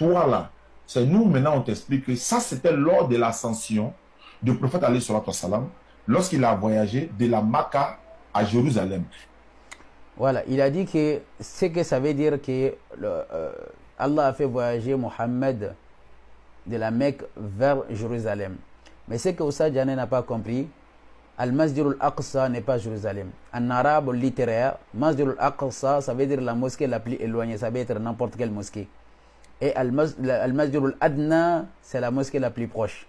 toi là, c'est nous maintenant, on t'explique que ça, c'était lors de l'ascension du prophète alayhi salatu wassalam, lorsqu'il a voyagé de la Mecque à Jérusalem. Voilà, il a dit que ce que ça veut dire que Allah a fait voyager Mohammed de la Mecque vers Jérusalem. Mais ce que Oussa Djane n'a pas compris, Al-Masjid al-Aqsa n'est pas Jérusalem. En arabe littéraire, Masjid al-Aqsa, ça veut dire la mosquée la plus éloignée, ça peut être n'importe quelle mosquée. Et Al-Masjid al-Adna, c'est la mosquée la plus proche.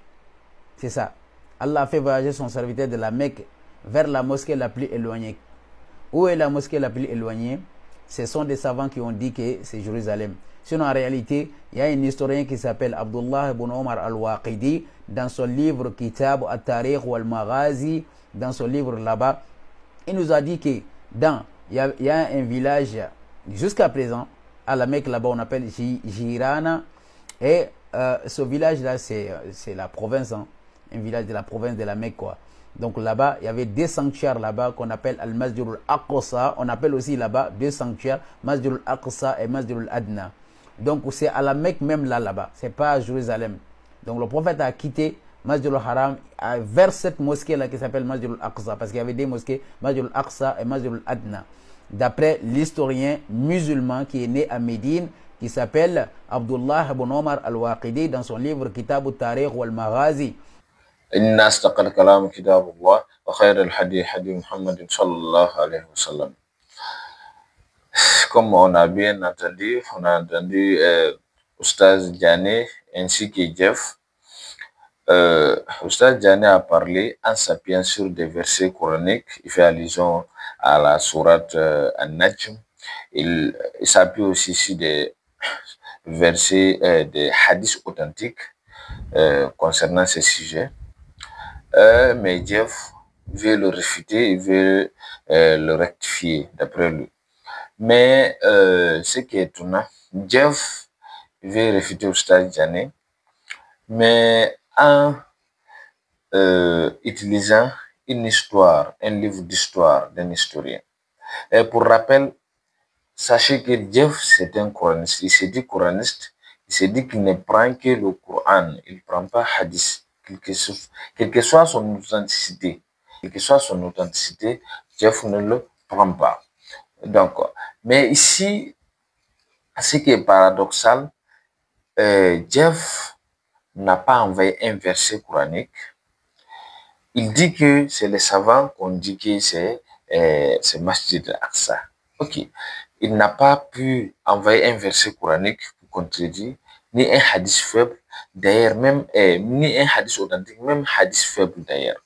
C'est ça. Allah a fait voyager son serviteur de la Mecque vers la mosquée la plus éloignée. Où est la mosquée la plus éloignée? Ce sont des savants qui ont dit que c'est Jérusalem. Sinon, en réalité, il y a un historien qui s'appelle Abdullah ibn Omar al-Waqidi, dans son livre Kitab al-Tariq wal-Maghazi, dans son livre là-bas, il nous a dit que il y a un village, jusqu'à présent, à la Mecque là-bas, on appelle Jirana, et ce village-là, c'est la province, hein, un village de la province de la Mecque, quoi. Donc là-bas, il y avait deux sanctuaires là-bas qu'on appelle Al-Masjid al-Aqsa. On appelle aussi là-bas deux sanctuaires, Masjid al-Aqsa et Masjid al-Adna. Donc c'est à la Mecque même là-bas. C'est pas à Jérusalem. Donc le prophète a quitté Masjid al-Haram vers cette mosquée-là qui s'appelle Masjid al-Aqsa. Parce qu'il y avait deux mosquées, Masjid al-Aqsa et Masjid al-Adna. D'après l'historien musulman qui est né à Médine, qui s'appelle Abdullah ibn Omar al-Waqidi, dans son livre Kitab al-Tariq wal-Maghazi. إن أصدق الكلام كتاب الله وخير الحديث حديث محمد صلى الله عليه وسلم. Comme on a bien entendu, Oustaz Djane ainsi que Jeff. Oustaz Djane a parlé en s'appuyant sur des versets coraniques. Il fait allusion à la sourate An-Najm. Il s'appuie aussi sur des versets, des hadiths authentiques concernant ces sujets. Mais Jeff veut le réfuter, il veut le rectifier d'après lui. Mais ce qui est étonnant, Jeff veut réfuter Oustaz Djane, mais en utilisant une histoire, un livre d'histoire d'un historien. Et pour rappel, sachez que Jeff, c'est un coraniste. Il s'est dit coraniste, il s'est dit qu'il ne prend que le Coran, il ne prend pas hadith. Quelle que soit son authenticité, Jeff ne le prend pas. Donc, mais ici, ce qui est paradoxal, Jeff n'a pas envoyé un verset coranique. Il dit que c'est les savants qu'on dit que c'est Masjid al-Aqsa. Ok. Il n'a pas pu envoyer un verset coranique pour contredire, ni un hadith faible, d'ailleurs, même, ni un hadith authentique, même hadith faible d'ailleurs.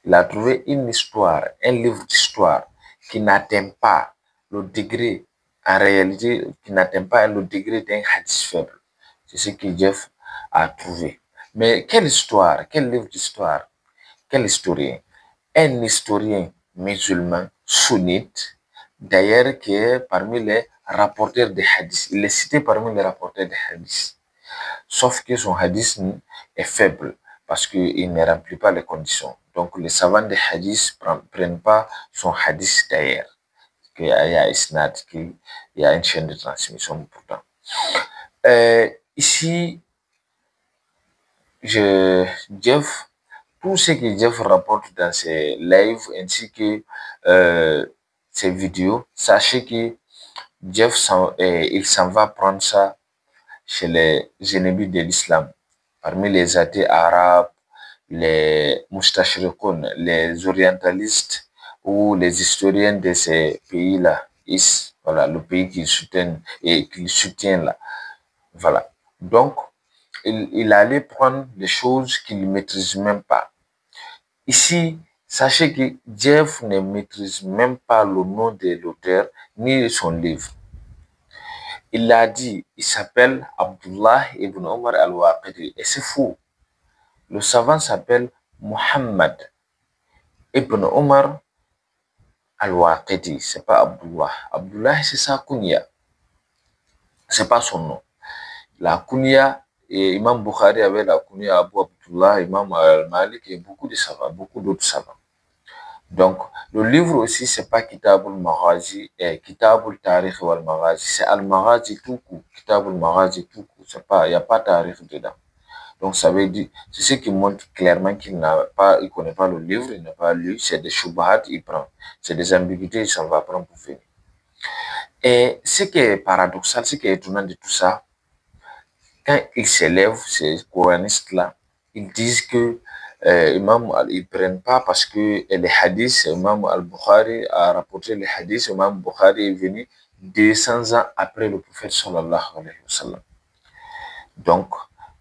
Il a trouvé une histoire, un livre d'histoire qui n'atteint pas le degré, en réalité, qui n'atteint pas le degré d'un hadith faible. C'est ce que Jeff a trouvé. Mais quelle histoire, quel livre d'histoire, quel historien? Un historien musulman sunnite, d'ailleurs, qui est parmi les rapporteurs des hadiths. Il est cité parmi les rapporteurs des hadiths. Sauf que son hadith est faible parce qu'il ne remplit pas les conditions. Donc, les savants des hadiths ne prennent pas son hadith d'ailleurs. Il y a isnad, il y a une chaîne de transmission pourtant. Ici, Jeff, tout ce que Jeff rapporte dans ses lives ainsi que ses vidéos, sachez que Jeff, il s'en va prendre ça chez les ennemis de l'islam, parmi les athées arabes, les moustachriqoun, les orientalistes ou les historiens de ces pays-là, voilà, le pays qu'il soutient et qu'il soutient là. Voilà. Donc, il allait prendre des choses qu'il ne maîtrise même pas. Ici, sachez que Jeff ne maîtrise même pas le nom de l'auteur ni son livre. Il l'a dit, il s'appelle Abdullah ibn Omar al-Waqidi. Et c'est fou. Le savant s'appelle Muhammad ibn Omar al-Waqidi. C'est pas Abdullah. Abdullah, c'est sa kunya. C'est pas son nom. La kunya, et Imam Bukhari avait la kunya Abu Abdullah, Imam al-Malik et beaucoup de savants, beaucoup d'autres savants. Donc, le livre aussi, c'est pas Kitab al-Maghazi et Kitab al-Tariq wal-Maghazi, c'est al-Maghazi tout court, Kitab al-Maghazi tout court, il n'y a pas tarif dedans. Donc, ça veut dire, c'est ce qui montre clairement qu'il il connaît pas le livre, il n'a pas lu, c'est des choubahat, il prend. C'est des ambiguïtés, il s'en va prendre pour venir. Et ce qui est paradoxal, ce qui est étonnant de tout ça, quand ils s'élèvent, ces coranistes-là, ils disent que ils prennent pas parce que les hadiths, Imam al-Bukhari a rapporté les hadiths, Imam Bukhari est venu 200 ans après le prophète sallallahu alayhi wa sallam. Donc,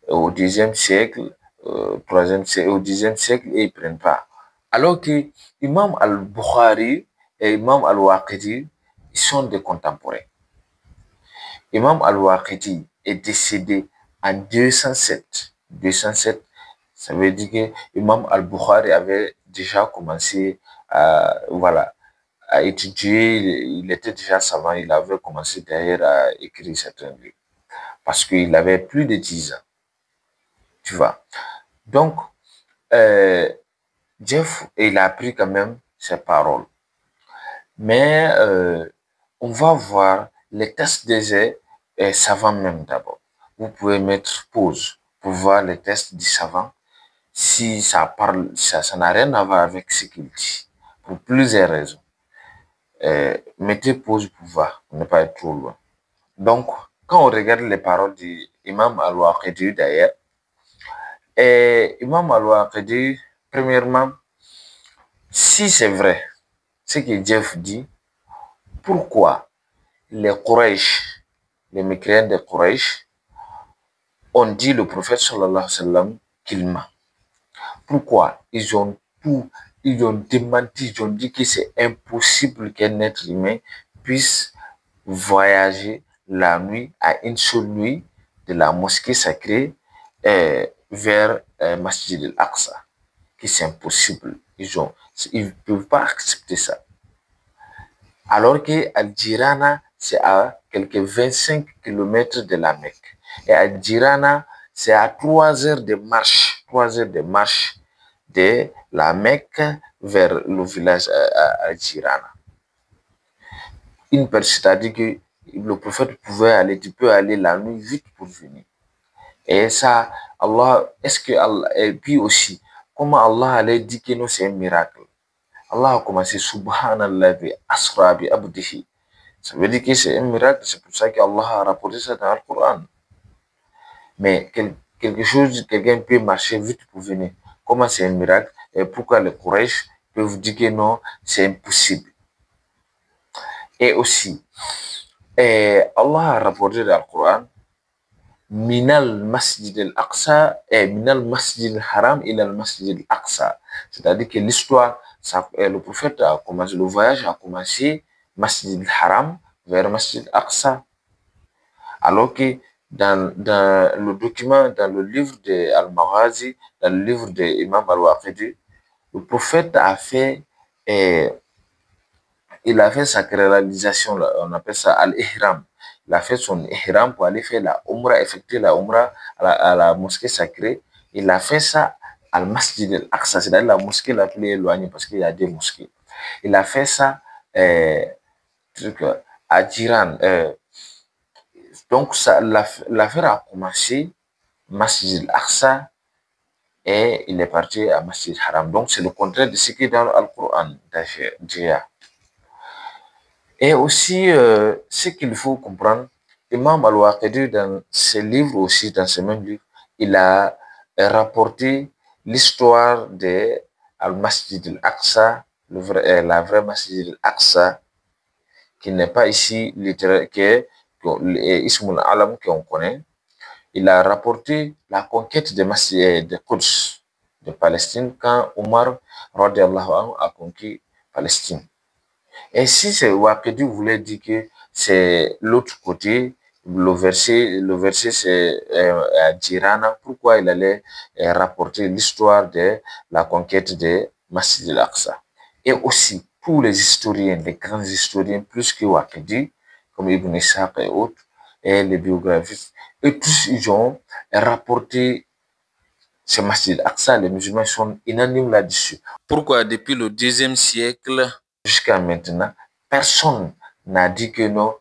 au Xe siècle, au Xe siècle, et ils prennent pas. Alors que Imam al-Bukhari et Imam al-Waqidi, ils sont des contemporains. Imam al-Waqidi est décédé en 207. 207, ça veut dire que Imam al-Bukhari avait déjà commencé à étudier, il était déjà savant, il avait commencé d'ailleurs à écrire certains livres. Parce qu'il avait plus de 10 ans. Tu vois. Donc, Jeff, il a appris quand même ses paroles. Mais on va voir les tests des savants même d'abord. Vous pouvez mettre pause pour voir les tests du savant. Si ça parle, ça n'a rien à voir avec ce qu'il dit. Pour plusieurs raisons. Mettez pause pour voir, pour ne pas être trop loin. Donc, quand on regarde les paroles d'Imam al-Waqidi d'ailleurs, Imam al-Waqidi, premièrement, si c'est vrai ce que Jeff dit, pourquoi les Quraysh, les mécréants des Quraysh, ont dit le prophète sallallahu alayhi wa sallam qu'il ment? Pourquoi ils ont démenti, ils ont dit que c'est impossible qu'un être humain puisse voyager la nuit, à une seule nuit, de la mosquée sacrée vers Masjid al-Aqsa, que c'est impossible. Ils ne peuvent pas accepter ça. Alors que Al-Jirana, c'est à quelques 25 km de la Mecque. Et Al-Jirana, c'est à 3 heures de marche, 3 heures de marche de la Mecque vers le village Al-Jirana. C'est-à-dire que le prophète pouvait aller, tu peux aller la nuit vite pour venir. Et ça, Allah, et puis aussi, comment Allah allait dire que nous c'est un miracle. Allah a commencé Subhanallah bi asra bi abdihi. Ça veut dire que c'est un miracle, c'est pour ça qu'Allah a rapporté ça dans le Coran. Mais quelqu'un peut marcher vite pour venir. Comment c'est un miracle? Et pourquoi les Quraysh peuvent dire que non, c'est impossible? Et aussi, Allah a rapporté dans le Coran, Minal Masjid al-Aqsa et Minal Masjid al-Haram et al Masjid al-Aqsa. C'est-à-dire que l'histoire, le prophète a commencé, le voyage a commencé Masjid al-Haram vers Masjid al-Aqsa. Alors que dans le document, dans le livre de Al-Maghazi, dans le livre de Imam al-Waqidi, le prophète a fait sa réalisation, on appelle ça Al-Ihram. Il a fait son ihram pour aller faire la umrah, effectuer la umrah à la mosquée sacrée. Il a fait ça à la Masjid al-Aqsa, c'est-à-dire la mosquée la plus éloignée parce qu'il y a des mosquées. Il a fait ça à Jiran. Donc, l'affaire a commencé Masjid al-Aqsa et il est parti à Masjid al-Haram. Donc, c'est le contraire de ce qui est dans Al-Quran déjà. Et aussi, ce qu'il faut comprendre, Imam al-Waqidi, dans ses livres aussi, dans ce même livre, il a rapporté l'histoire de Al-Masjid al-Aqsa, la vraie Masjid al-Aqsa, qui n'est pas ici littéraire, qui est Ismul Alam qu'on connaît. Il a rapporté la conquête de Quds, de Palestine, quand Omar, radiallahu anhu, a conquis Palestine. Et si c'est Waqidi voulait dire que c'est l'autre côté, le verset c'est à Jirana, pourquoi il allait rapporter l'histoire de la conquête de Masjid al-Aqsa? Et aussi, tous les historiens, les grands historiens, plus que Waqidi, comme Ibn Ishaq et autres, et les biographistes, et tous ils ont rapporté ce Masjid al-Aqsa, les musulmans sont unanimes là-dessus. Pourquoi depuis le 2e siècle jusqu'à maintenant, personne n'a dit que non,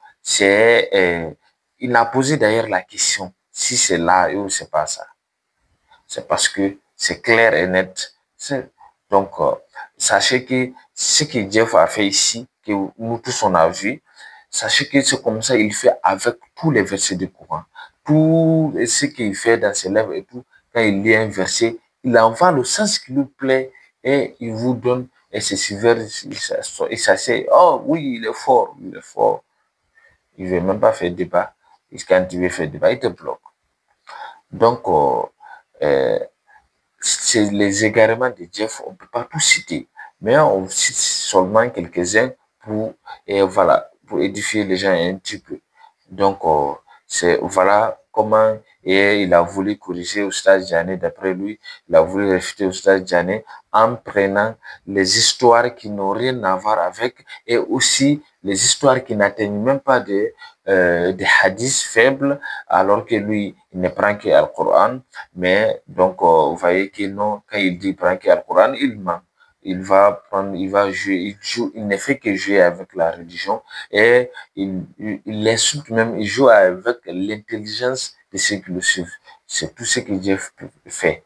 il a posé d'ailleurs la question, si c'est là ou c'est pas ça. C'est parce que c'est clair et net. Donc, sachez que ce que Jeff a fait ici, que nous tous on a vu, sachez que c'est comme ça il fait avec tous les versets du Coran. Tout ce qu'il fait dans ses lèvres et tout, quand il lit un verset, il en va le sens qui lui plaît et il vous donne, et c'est suiveur, il s'assied, oh oui, il est fort, il est fort. Il ne veut même pas faire débat. Et quand tu veux faire débat, il te bloque. Donc, c'est les égarements de Jeff, on ne peut pas tout citer, mais on cite seulement quelques-uns pour, et voilà, pour édifier les gens un petit peu. Donc, c'est voilà comment il a voulu corriger au stade Djané, d'après lui, il a voulu réfuter au stade Djané en prenant les histoires qui n'ont rien à voir avec et aussi les histoires qui n'atteignent même pas des hadiths faibles, alors que lui, il ne prend que le Coran. Mais donc, vous voyez que non, quand il dit prend que le Coran, il ment. Il va prendre, il va jouer, il ne fait que jouer avec la religion et il insulte même, il joue avec l'intelligence de ceux qui le suivent. C'est tout ce que Dieu fait.